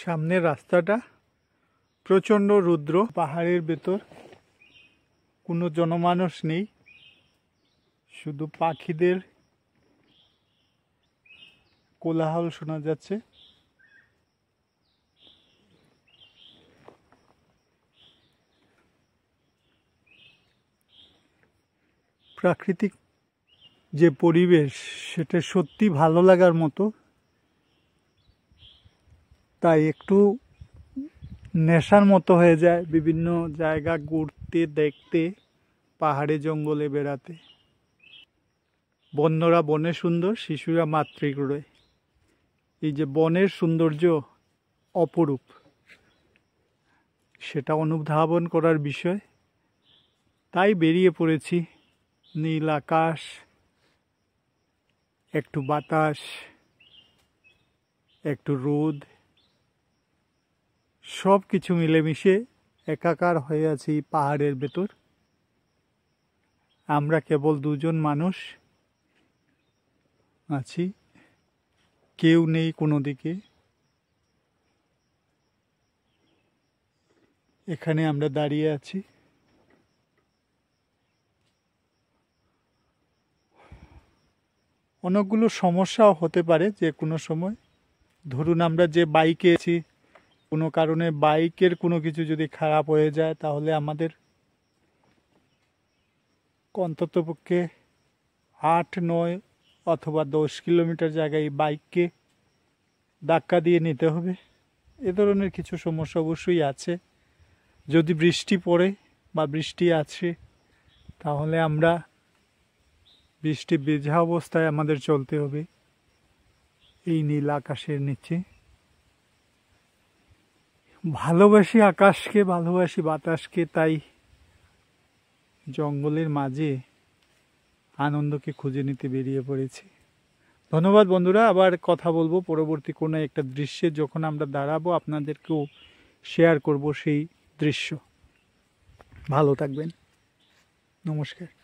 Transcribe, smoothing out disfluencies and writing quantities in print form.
সামনের রাস্তাটা প্রচণ্ড রুদ্র, পাহাড়ের ভেতর কোনো জনমানুষ নেই, শুধু পাখিদের কোলাহল শোনা যাচ্ছে। প্রাকৃতিক যে পরিবেশ সেটা সত্যি ভালো লাগার মতো, তাই একটু নেশার মতো হয়ে যায় বিভিন্ন জায়গা ঘুরতে, দেখতে, পাহাড়ে জঙ্গলে বেড়াতে। বন্যরা বনে সুন্দর, শিশুরা মাতৃগৃহে। এই যে বনের সৌন্দর্য অপরূপ, সেটা অনুধাবন করার বিষয়। তাই বেরিয়ে পড়েছি। নীল আকাশ, একটু বাতাস, একটু রোদ, সব কিছু মিলেমিশে একাকার হয়ে আছি পাহাড়ের ভেতর। আমরা কেবল দুজন মানুষ আছি, কেউ নেই কোনো দিকে। এখানে আমরা দাঁড়িয়ে আছি। অনেকগুলো সমস্যাও হতে পারে যে কোনো সময়। ধরুন আমরা যে বাইকে আছি, কোনো কারণে বাইকের কোনো কিছু যদি খারাপ হয়ে যায়, তাহলে আমাদের অন্ততপক্ষে 8, 9 অথবা 10 কিলোমিটার জায়গায় বাইককে ধাক্কা দিয়ে নিতে হবে। এ ধরনের কিছু সমস্যা অবশ্যই আছে। যদি বৃষ্টি পড়ে বা বৃষ্টি আছে, তাহলে আমরা বৃষ্টি ভেজা অবস্থায় আমাদের চলতে হবে এই নীল আকাশের নিচে। ভালোবাসি আকাশকে, ভালোবাসি বাতাসকে, তাই জঙ্গলের মাঝে আনন্দকে খুঁজে নিতে বেরিয়ে পড়েছি। ধন্যবাদ বন্ধুরা, আবার কথা বলবো পরবর্তী কোনো একটা দৃশ্যে। যখন আমরা দাঁড়াবো আপনাদেরকেও শেয়ার করব সেই দৃশ্য। ভালো থাকবেন, নমস্কার।